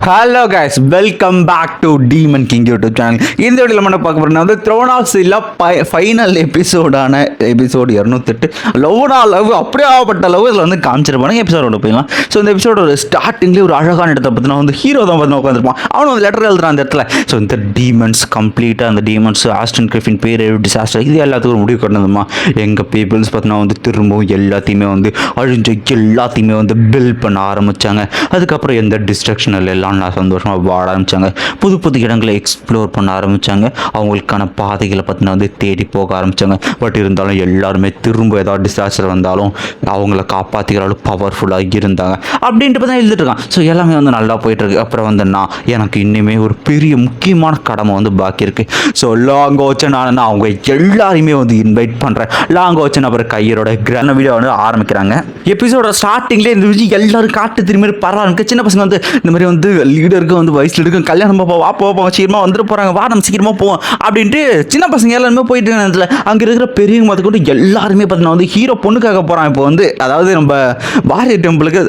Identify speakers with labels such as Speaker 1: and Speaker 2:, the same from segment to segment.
Speaker 1: Hello guys, welcome back to Demon King YouTube channel. இந்த வீடியோவில் நம்ம பார்க்க போகிறோம்னா வந்து த்ரோன் ஆஃப் சில்ல ஃபைனல் எபிசோடான எபிசோடு 208 லவ்னா லவ் அப்படியே ஆகப்பட்ட லவ் இதில் வந்து காமிச்சிருப்பாங்க. எபிசோடோட போயிடலாம். ஸோ இந்த எபிசோட ஸ்டார்டிங்லேயே ஒரு அழகான இடத்தை பார்த்தினா வந்து ஹீரோ தான் பார்த்து உட்காந்துருப்பான். அவன் வந்து லெட்டர் எழுதுறான் அந்த இடத்துல. ஸோ இந்த டீமன்ஸ் கம்ப்ளீட்டாக அந்த டீமன்ஸ் ஆஸ்டன் கிரிஃபின் பேர் டிசாஸ்டர் இது எல்லாத்துக்கும் ஒரு முடிவு கொண்டு வந்துமா. எங்கள் பீப்புள்ஸ் பார்த்தீங்கன்னா வந்து திரும்பவும் எல்லாத்தையுமே வந்து அழிஞ்ச எல்லாத்தையுமே வந்து பில்ட் பண்ண ஆரம்பித்தாங்க. அதுக்கப்புறம் எந்த டிஸ்ட்ரக்ஷன் எல்லாம் நான் சந்தோஷமாக வாழ ஆரம்பித்தாங்க. புது புது இடங்களை எக்ஸ்ப்ளோர் பண்ண ஆரம்பித்தாங்க. அவங்களுக்கான பாதைகளை பார்த்தீங்கன்னா வந்து தேடி போக ஆரம்பித்தாங்க. பட் இருந்தாலும் எல்லாருமே திரும்ப ஏதாவது டிசாஸ்டர் வந்தாலும் அவங்கள காப்பாற்றிக்கிற அளவு பவர்ஃபுல்லாக இருந்தாங்க அப்படின்ட்டு பார்த்தா எழுதிட்டு இருக்கான். ஸோ எல்லாமே வந்து நல்லா போயிட்டுருக்கு. அப்புறம் வந்து நான் எனக்கு இன்னுமே ஒரு பெரிய முக்கியமான கடமை வந்து பாக்கி இருக்குது. ஸோ லாங் வச்சு நான் அவங்க எல்லாரையுமே வந்து இன்வைட் பண்ணுறேன். லாங் வச்சு அப்புறம் கையரோட கிரான வீடியோ வந்து ஆரம்பிக்கிறாங்க. எபிசோட ஸ்டார்டிங்லேயே இந்த விஷயம் எல்லாரும் காட்டு திரும்பி பரவாயில்ல. சின்ன பசங்க வந்து இந்த மாதிரி வந்து லீடருக்கு வந்து வயசில் இருக்கு கல்யாணம் போவோம் சீக்கிரமாக வந்துட்டு போகிறாங்க வா நம்ம சீக்கிரமாக போவோம் அப்படின்ட்டு சின்ன பசங்க எல்லாருமே போயிட்டு இருக்காங்க. அங்கே இருக்கிற பெரியவங்க பார்த்துக்கொண்டு எல்லாருமே பார்த்தீங்கன்னா வந்து ஹீரோ பொண்ணு கேட்க போகிறான். இப்போ வந்து அதாவது நம்ம வாரியர் டெம்பிளுக்கு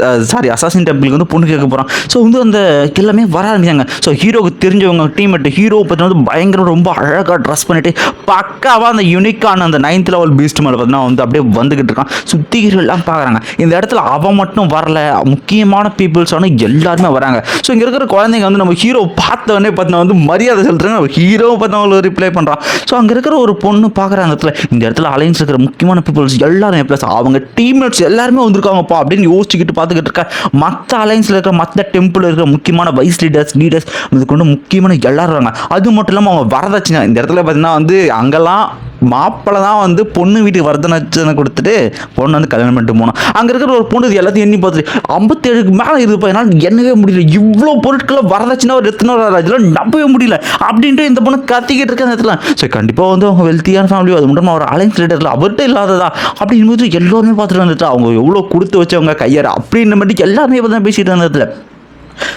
Speaker 1: அசாசின் டெம்பிளுக்கு வந்து பொண்ணு கேட்க போகிறான். ஸோ வந்து அந்த எல்லாமே வர ஆரம்பிச்சாங்க. ஸோ ஹீரோக்கு தெரிஞ்சவங்க டீம்மேட் ஹீரோ பார்த்தீங்கன்னா வந்து பயங்கர ரொம்ப அழகாக ட்ரெஸ் பண்ணிட்டு பக்காவாக அந்த யூனிக்கான அந்த 9th லெவல் பீஸ்ட் மேலே பார்த்தீங்கன்னா வந்து அப்படியே வந்துக்கிட்டு இருக்கான். சுற்றி எல்லாம் பார்க்குறாங்க. இந்த இடத்துல அவன் மட்டும் வரல, முக்கியமான பீப்புள்ஸான எல்லாருமே வராங்க. ஸோ இங்கே இருக்கிற குழந்தைங்க வந்து நம்ம ஹீரோ பார்த்தவொடனே பார்த்தீங்கன்னா வந்து மரியாதை செலுத்துறாங்க. நம்ம ஹீரோ பார்த்தவங்க ரிப்ளை பண்ணுறான். ஸோ அங்கே இருக்கிற ஒரு பொண்ணு பார்க்குற அந்த இடத்துல இந்த இடத்துல அலைன்ஸ் இருக்கிற முக்கியமான பீப்புள்ஸ் எல்லாருமே ப்ளஸ் அவங்க டீம்மேட்ஸ் எல்லாருமே வந்திருக்காங்கப்பா அப்படின்னு யோசிச்சுக்கிட்டு பார்த்துக்கிட்டு இருக்க. மற்ற அலைன்ஸில் இருக்கிற மற்ற டெம்பிள் இருக்கிற முக்கியமான வைஸ் லீடர்ஸ் இது கொண்டு முக்கியமான எல்லாரும் வராங்க. அது மட்டும் இல்லாமல் அவங்க வரதட்சணை இந்த இடத்துல பார்த்தீங்கன்னா வந்து அங்கெல்லாம் மாப்பிள்ளை தான் வந்து பொண்ணு வீட்டுக்கு வரதட்சணை கொடுத்துட்டு பொண்ணு வந்து கல்யாணம் பண்ணிட்டு போனோம். அங்கே இருக்கிற ஒரு பொண்ணு இது எல்லாத்தையும் எண்ணி பார்த்துட்டு 57க்கு மேலே இருப்பா என்னால் எண்ணவே முடியல. இவ்வளோ பொருட்களை வரதட்சணை ஒரு எத்தனை இதெல்லாம் நம்பவே முடியல அப்படின்ட்டு இந்த பொண்ணு கத்திக்கிட்டு இருக்க அந்த இடத்துல. ஸோ கண்டிப்பாக வந்து அவங்க வெல்த்தியான ஃபேமிலி அது மட்டும் ஒரு அலைன்ஸ் லீடரில் அவர்கிட்ட இல்லாததா அப்படின்போது எல்லாருமே பார்த்துட்டு வந்துட்டு அவங்க எவ்வளோ கொடுத்து வச்சவங்க கையாறு அப்படின்னு மட்டும் எல்லாருமே பார்த்தா பேசிட்டு இருந்த இடத்துல.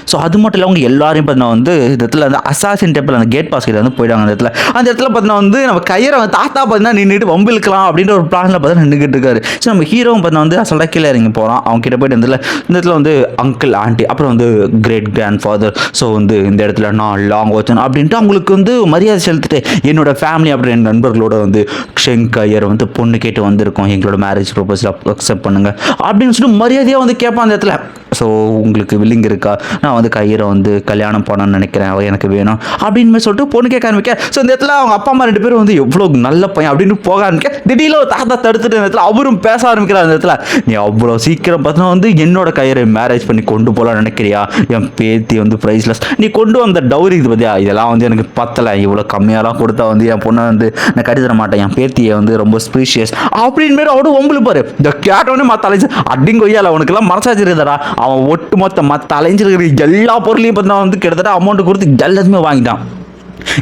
Speaker 1: ஸோ அது மட்டும் இல்லை அவங்க எல்லாரையும் பார்த்தீங்கன்னா வந்து இந்த இடத்துல அந்த அசாசின் டெம்பிள் அந்த கேட் பாஸ் கிட்ட வந்து போயிட்டாங்க. அந்த இடத்துல பார்த்தீங்கன்னா வந்து நம்ம கையரை தாத்தா பார்த்தீங்கன்னா நின்றுட்டு வம்பு இழுக்கலாம் அப்படின்ற ஒரு பிளானில் பார்த்தீங்கன்னா நின்றுக்கிட்டு இருக்காரு. ஸோ நம்ம ஹீரோவும் பார்த்தீங்கன்னா வந்து அசல்டாக கீழே இறங்கி போகிறான். அவங்க கிட்ட போயிட்டு இந்த இடத்துல வந்து அங்கிள் ஆண்டி அப்புறம் வந்து கிரேட் கிராண்ட் ஃபாதர் ஸோ வந்து இந்த இடத்துல நான் லாங் வச்சேன் அப்படின்ட்டு அவங்களுக்கு வந்து மரியாதை செலுத்திட்டு என்னோட ஃபேமிலி அப்புறம் என் நண்பர்களோட வந்து ஷெங்கையர் வந்து பொண்ணு கேட்டு வந்திருக்கோம் எங்களோட மேரேஜ் ப்ரொபோசல் அக்செப்ட் பண்ணுங்க அப்படின்னு சொல்லிட்டு மரியாதையாக வந்து கேட்பான் அந்த இடத்துல. ஸோ உங்களுக்கு வில்லிங் இருக்கா, நான் வந்து கையரை வந்து கல்யாணம் பண்ணணும்னு நினைக்கிறேன், அவள் எனக்கு வேணும் அப்படின்னு சொல்லிட்டு பொண்ணு கேட்க ஆரம்பிக்க. ஸோ இந்த இடத்துல அவங்க அப்பா அம்மா 2 பேரும் வந்து எவ்வளோ நல்ல பையன் அப்படின்னு போக ஆரம்பிக்க. திடீர்னு ஒரு தாத்தா தடுத்துட்டு இந்த இடத்துல அவரும் பேச ஆரம்பிக்கிறார். அந்த இடத்துல நீ அவ்வளோ சீக்கிரம் பார்த்தீங்கன்னா வந்து என்னோட கையரை மேரேஜ் பண்ணி கொண்டு போகலான்னு நினைக்கிறியா, என் பேத்தி வந்து ப்ரைஸ்லெஸ், நீ கொண்டு வந்த டவுரி இது பார்த்தியா இதெல்லாம் வந்து எனக்கு பத்தலை, இவ்வளோ கம்மியாலாம் கொடுத்தா வந்து என் பொண்ணை வந்து நான் கட்டி தர மாட்டேன், என் பேத்தியை வந்து ரொம்ப ஸ்பீஷியஸ் அப்படின்னு மாரி அவரும் ஒம்புல பாரு. இந்த கேட்டோடனே மற்ற அலைஞ்சு அடிங்கொய்யால அவனுக்குலாம் மனசாச்சு இருக்குதாடா. அவன் ஒட்டு மொத்த மற்ற அலைஞ்சிருக்கிற எல்லா பொருளையும் பார்த்தீங்கன்னா வந்து கிட்டத்தட்ட அமௌண்ட் கொடுத்து எல்லாத்தையுமே வாங்கிட்டான்.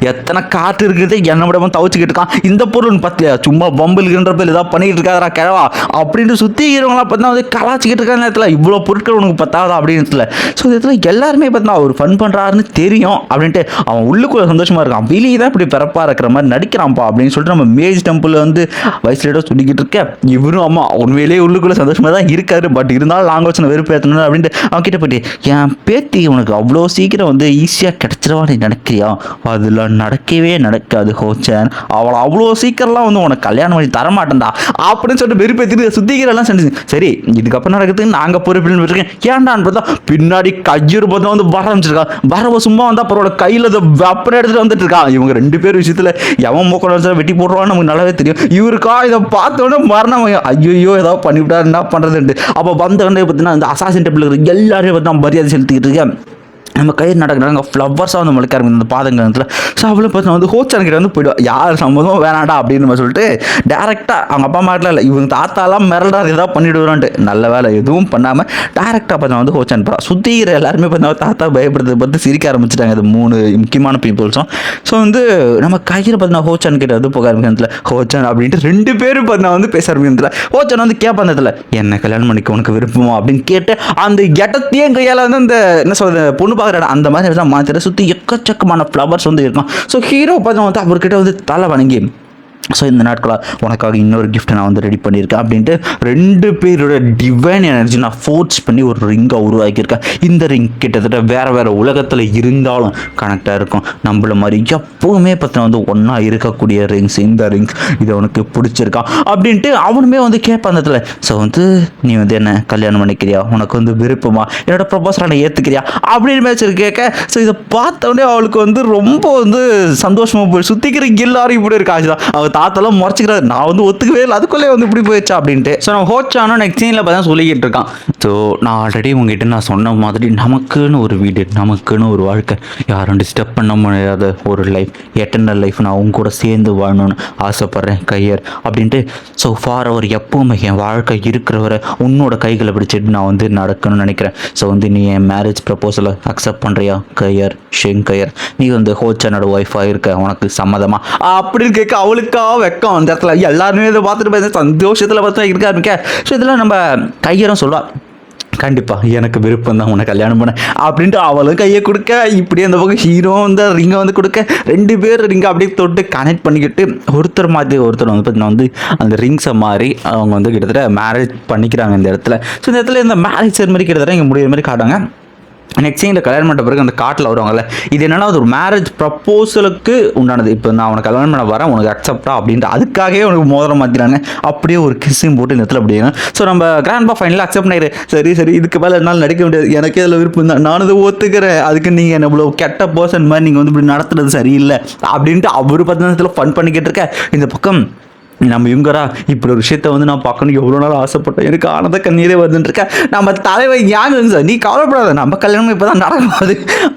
Speaker 1: எத்தனை காற்று இருக்கிறது என்ன விட தவச்சிக்கிட்டு இருக்கான். இந்த பொருள் பத்தியா சும்மா பம்பிள்கின்ற பேர் ஏதாவது பண்ணிக்கிட்டு இருக்காதா கிழவா அப்படின்ட்டு சுற்றி இருக்கிறவங்களாம் பார்த்தீங்கன்னா வந்து கலாச்சிக்கிட்டு இருக்க நேரத்தில் இவ்வளோ பொருட்கள் உனக்கு பத்தாதா அப்படின்னு. ஸோ இதில் எல்லாருமே பார்த்தீங்கன்னா அவர் ஃபன் பண்ணுறாருன்னு தெரியும் அப்படின்ட்டு அவன் உள்ளுக்குள்ள சந்தோஷமாக இருக்கான். வெளியே தான் இப்படி பிறப்பாக இருக்கிற மாதிரி நடிக்கிறான்ப்பா அப்படின்னு சொல்லிட்டு நம்ம மேஜ் டெம்பிள் வந்து வயசுலேடோ சொல்லிக்கிட்டு இருக்கேன். இவரும் அம்மா உண்மையிலேயே உள்ளுக்குள்ள சந்தோஷமாக தான் இருக்காரு. பட் இருந்தாலும் நாங்கள் வச்சு வெறுப்பு ஏற்றணும் அப்படின்ட்டு அவன் கிட்ட போயிட்டு என் பேத்தி உனக்கு அவ்வளோ சீக்கிரம் வந்து ஈஸியாக கிடச்சிருவான்னு நினைக்கிறியா, அதில் நடக்கவே நடக்காது ஹோச்சன், அவளை அவ்வளோ சீக்கிரம்லாம் வந்து உனக்கு கல்யாணம் பண்ணி தரமாட்டேன்டா அப்படின்னு சொல்லிட்டு வெறுப்பேற்றி சுத்திக்கிறெல்லாம் செஞ்சு சரி இதுக்கப்புறம் நடக்கிறதுக்கு நாங்கள் பொறுப்பில் இருக்கேன் ஏன்டான்னு பார்த்தா பின்னாடி கையூர் பார்த்தா வந்து வர ஆரம்பிச்சிருக்கான். வரவ சும்மா வந்தால் அப்புறம் கையில் வெப்பனை எடுத்துகிட்டு வந்துட்டு இருக்கான். இவங்க 2 பேர் விஷயத்தில் எவன் மூக்க வெட்டி போடுறான்னு நமக்கு நல்லாவே தெரியும். இவருக்கா இதை பார்த்தோன்னே மரணம் ஐயோ ஏதாவது பண்ணிவிட்டா என்ன பண்ணுறதுன்ட்டு. அப்போ வந்த பார்த்தீங்கன்னா இந்த அசாசின் டெம்பிள் இருக்கிற எல்லாரையும் பார்த்தா மரியாதை செலுத்திக்கிட்டு இருக்கேன். நம்ம கையில் நடக்கிறாங்க ஃப்ளவர்ஸாக வந்து முளைக்க ஆரம்பிக்கும் அந்த பாதங்கத்தில். ஸோ அவளும் பார்த்தா வந்து ஹோச்சான் கிட்ட வந்து போய்டும் யார் சம்மதமும் வேணாண்டா அப்படின்னு நம்ம சொல்லிட்டு டேரெக்டாக அவங்க அப்பா அம்மாட்டில் இல்லை இவங்க தாத்தாலாம் மிரண்டா ஏதாவது பண்ணிவிடுவான்ட்டு நல்ல வேலை எதுவும் பண்ணாமல் டேரெக்டாக பார்த்தா வந்து ஹோச்சான் போகிறான். சுற்றிக்கிற எல்லாருமே பார்த்தா தாத்தா பயப்படுறதை பார்த்து சிரிக்க ஆரம்பிச்சிட்டாங்க. அது 3 முக்கியமான பீப்புள்ஸும். ஸோ வந்து நம்ம கையில் பார்த்தா ஹோச்சான் கிட்ட வந்து போக ஆரம்பிக்கிறதுல ஹோச்சான் அப்படின்ட்டு 2 பேரும் பார்த்தா வந்து பேச ஆரம்பிக்கிறதுல ஹோச்சான் வந்து கேட்பான் இடத்துல என்ன கல்யாணம் பண்ணிக்க உனக்கு விருப்பமா அப்படின்னு கேட்டு அந்த இடத்தையும் கையால் வந்து அந்த என்ன சொல்கிறது பொண்ணு அந்த மாதிரி மாத்திர சுற்றி எக்கச்சக்கமான ஃப்ளவர்ஸ் வந்து இருக்கும். ஸோ ஹீரோ பார்த்தா வந்து அவர்கிட்ட வந்து தலை வணங்கி ஸோ இந்த நாட்களாக உனக்காக இன்னொரு கிஃப்ட்டை நான் வந்து ரெடி பண்ணியிருக்கேன் அப்படின்ட்டு 2 பேரோட டிவைன் எனர்ஜி நான் ஃபோர்ஸ் பண்ணி ஒரு ரிங்கை உருவாக்கியிருக்கேன். இந்த ரிங் கிட்டத்தட்ட வேறு உலகத்தில் இருந்தாலும் கனெக்டாக இருக்கும். நம்மள மாதிரி எப்போவுமே பார்த்தீங்கன்னா வந்து ஒன்றா இருக்கக்கூடிய ரிங்ஸ். இந்த ரிங்ஸ் இதை உனக்கு பிடிச்சிருக்கா அப்படின்ட்டு அவனுமே வந்து கேட்பான் அந்த இடத்துல. ஸோ வந்து நீ வந்து என்ன கல்யாணம் பண்ணிக்கிறியா, உனக்கு வந்து விருப்பமா, என்னோட ப்ரொபோசலை நான் ஏற்றுக்கிறியா அப்படின்னு மேட்ச் கேட்க. ஸோ இதை பார்த்தோடனே அவளுக்கு வந்து ரொம்ப வந்து சந்தோஷமாக போய் சுற்றிக்கிற எல்லாரும் இப்படி இருக்காச்சு தான். அவள் தாத்தெல்லாம் முறைச்சிக்கிறாரு, நான் வந்து ஒத்துக்கவே இல்லை, அதுக்குள்ளே வந்து இப்படி போயிடுச்சா அப்படின்ட்டு. ஸோ நம்ம ஹோச்சானோ நெக்ஸ்ட் சீனில் பார்த்தா சொல்லிக்கிட்டு இருக்கான். ஸோ நான் ஆல்ரெடி உங்ககிட்ட நான் சொன்ன மாதிரி நமக்குன்னு ஒரு வீடு, நமக்குன்னு ஒரு வாழ்க்கை, யாரும் டிஸ்டர்ப் பண்ண முடியாத ஒரு லைஃப், எட்டர்னல் லைஃப் நான் அவங்க கூட சேர்ந்து வாழணும்னு ஆசைப்பட்றேன் கையர் அப்படின்ட்டு. ஸோ ஃபார் அவர் எப்போவுமே என் வாழ்க்கை இருக்கிறவரை உன்னோட கைகளை பிடிச்சிட்டு நான் வந்து நடக்கணும்னு நினைக்கிறேன். ஸோ வந்து நீ என் மேரேஜ் ப்ரப்போசலை அக்செப்ட் பண்ணுறியா கையர், ஷேங் கையர், நீ வந்து ஹோச்சானோட ஒய்ஃபாக இருக்க, உனக்கு சம்மதமா அப்படின்னு கேட்க அவளுக்கா வெக்கம் அந்த இடத்துல. எல்லாருமே இதை பார்த்துட்டு பார்த்து சந்தோஷத்தில் பார்த்து இருக்க. ஸோ இதெல்லாம் நம்ம கையரும் சொல்லுவா, கண்டிப்பாக எனக்கு விருப்பம் தான் உன்னை கல்யாணம் பண்ண அப்படின்ட்டு அவளும் கையை கொடுக்க, இப்படியே அந்த பக்கம் ஹீரோ வந்து ரிங்கை வந்து கொடுக்க, 2 பேர் ரிங்கை அப்படியே தொட்டு கனெக்ட் பண்ணிக்கிட்டு ஒருத்தர் மாதிரி ஒருத்தர் வந்து பார்த்தீங்கன்னா வந்து அந்த ரிங்ஸை மாதிரி அவங்க வந்து கிட்டத்தட்ட மேரேஜ் பண்ணிக்கிறாங்க இந்த இடத்துல. ஸோ இந்த இடத்துல இந்த மேரேஜ் மாதிரி கிட்டத்தட்ட இங்கே முடிகிற மாதிரி காட்டுவாங்க. நெக்ஸ்ட் சீனில் கல்யாணம் பண்ண பிறகு அந்த காட்டில் வருவாங்கல்ல, இது என்னன்னா அது ஒரு மேரேஜ் ப்ரப்போசலுக்கு உண்டானது. இப்போ நான் உனக்கு கல்யாணம் பண்ண வரேன், உனக்கு அக்செப்டா அப்படின்ட்டு அதுக்காகவே உனக்கு மோதிரம் மாற்றினாங்க. அப்படியே ஒரு கிஸ்ஸையும் போட்டு இந்த இடத்துல அப்படியே. ஸோ நம்ம கிராண்ட்பா ஃபைனலாக அக்செப்ட் பண்ணிடு, சரி இதுக்கு மேலே என்னால் நடிக்க முடியாது, எனக்கே அதில் விருப்பம் தான், நானும் இதை ஒத்துக்கிறேன், அதுக்கு நீங்கள் என்ன இவ்வளோ கெட்ட பர்சன் மாதிரி நீங்கள் வந்து இப்படி நடத்துறது சரியில்லை அப்படின்ட்டு அவர் 10 நிமிஷத்தில் ஃபன் பண்ணிக்கிட்டு இருக்க. இந்த பக்கம் நம்ம இவங்கரா இப்படி ஒரு விஷயத்த வந்து நான் பார்க்கணும் எவ்வளோ நாள் ஆசைப்பட்டேன், எனக்கு ஆனந்த கண்ணீரே வருதுன்ட்டு நம்ம தலைவர் யாங்க சார், நீ கவலைப்படாத, நம்ம கல்யாணம் இப்போ தான் நடக்காது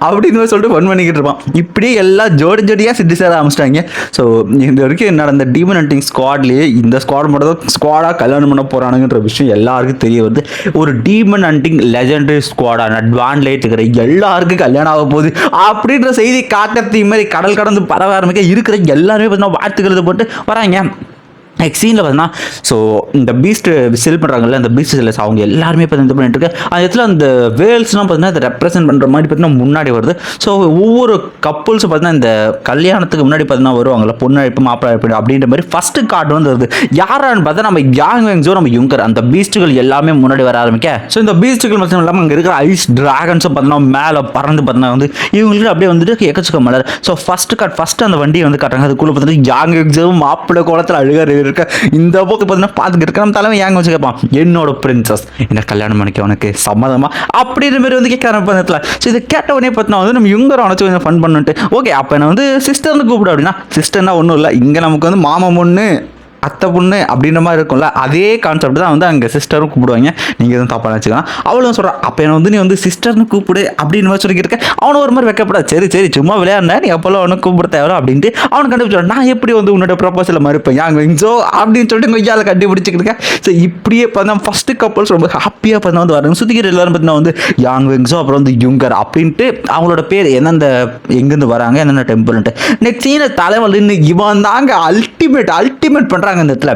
Speaker 1: அப்படின்னு சொல்லிட்டு ஃபன் பண்ணிக்கிட்டு இருப்பான். இப்படியே எல்லாம் ஜோடியாக சிட்டி சேர ஆரம்பிச்சிட்டாங்க. ஸோ இந்த வரைக்கும் நடந்த டீமன் ஹண்டிங் ஸ்குவாட்லேயே இந்த ஸ்குவாட் மட்டும் தான் ஸ்குவாடாக கல்யாணம் பண்ண போகிறானுங்கிற விஷயம் எல்லாருக்கும் தெரிய வருது. ஒரு டீமன் ஹண்டிங் லெஜெண்டரி ஸ்குவாடாக அட்வான்லேட் இருக்கிற எல்லாருக்கும் கல்யாணம் ஆக போகுது அப்படின்ற செய்தி காக்கத்தி மாதிரி கடல் கடந்து பரவ ஆரம்பிக்க இருக்கிற எல்லாருமே பார்த்தீங்கன்னா வாழ்த்துக்கிறது போட்டு வராங்க. நெக்ஸ்ட் சீனில் பார்த்தீங்கன்னா ஸோ இந்த பீஸ்ட் செல் பண்ணுறாங்கல்ல, அந்த பீஸ்ட் செல்லர்ஸ் அவங்க எல்லாருமே இப்போ இது பண்ணிட்டு இருக்கு. அந்த இடத்துல அந்த வேல்ஸ்லாம் பார்த்தீங்கன்னா அதை ரெப்ரசென்ட் பண்ணுற மாதிரி பார்த்தீங்கன்னா முன்னாடி வருது. ஸோ ஒவ்வொரு கப்புள்ஸும் பார்த்தீங்கன்னா இந்த கல்யாணத்துக்கு முன்னாடி பார்த்தீங்கன்னா வருவாங்கல்ல, பொண்ணு அழைப்பு மாப்பிள்ளை அழைப்பு அப்படின்ற மாதிரி ஃபஸ்ட்டு கார்டு வந்து வருது. யாரான்னு பார்த்தா நம்ம யாங் வெங்ஸோ நம்ம யுங்கர் அந்த பீஸ்ட்டுகள் எல்லாமே முன்னாடி வர ஆரம்பிக்க. ஸோ இந்த பீஸ்ட்டுகள் மட்டும் இல்லாமல் அங்கே இருக்கிற ஐஸ் டிராகன்ஸும் பார்த்தீங்கன்னா மேலே பறந்து பார்த்தீங்கன்னா வந்து இவங்களுக்கு அப்படியே வந்துட்டு எக்கச்சக்க மலர். ஸோ ஃபஸ்ட்டு அந்த வண்டியை வந்து காட்டுறாங்க. அதுக்குள்ளே பார்த்தீங்கன்னா யாங் வெங்ஸும் மாப்பிள்ளை கோலத்தில் அழுகாரு இருக்க. இந்த போக்கு பார்த்தீங்கன்னா பார்த்துக்கிட்டு இருக்க நம்ம தலைமை யாங்க வச்சு கேட்பான், என்னோட பிரின்சஸ் என்ன கல்யாணம் பண்ணிக்க உனக்கு சம்மதமா அப்படின்ற மாதிரி வந்து கேட்க ஆரம்பிப்பா. ஸோ இதை கேட்டவனே பார்த்தீங்கன்னா வந்து நம்ம இவங்க உனச்சு கொஞ்சம் ஃபன் பண்ணிட்டு, ஓகே அப்போ என்ன வந்து சிஸ்டர்னு கூப்பிடு அப்படின்னா, சிஸ்டர்னா ஒன்றும் இல்லை, இங்கே நமக்கு வந்து மாமா பொண்ணு அத்தை பொண்ணு அப்படின்ற மாதிரி இருக்கும்ல, அதே கான்செப்ட் தான் வந்து அங்கே சிஸ்டரும் கூப்பிடுவாங்க. நீங்கள் எதுவும் தப்பாக நினச்சிக்கலாம். அவளும் சொல்கிறான், அப்போ என்ன வந்து நீ வந்து சிஸ்டர்னு கூப்பிடு அப்படின்னு மாதிரி சொல்லிக்கிட்டு இருக்க. அவனும் ஒரு மாதிரி வைக்கப்படாது, சரி சும்மா விளையாடுன நீ அப்போல்லாம் அவனுக்கு கூப்பிட தேவை அப்படின்ட்டு அவனை கண்டுபிடிச்சான். நான் எப்படி வந்து உன்னோட ப்ரப்போசலை மறுப்பேன் யாங் வெங்ஸோ அப்படின்னு சொல்லிட்டு கொய்யால கண்டுபிடிச்சிக்கிட்டு இருக்கேன். ஸோ இப்படியே பார்த்தா ஃபஸ்ட்டு கப்பல்ஸ் ரொம்ப ஹாப்பியாக பார்த்தா வந்து வராங்க. சுற்றிக்கிற எல்லாரும் பார்த்தீங்கன்னா வந்து யாங் வெங்ஸோ அப்புறம் வந்து யுங்கர் அப்படின்ட்டு அவங்களோட பேர் எந்தெந்த எங்கேருந்து வராங்க என்னென்ன டெம்பிள்ன்ட்டு. நெக்ஸ்ட் சீன தலைவல் இவன் தாங்க அல்டிமேட் பண்ணுறாங்க இந்த இடத்துல.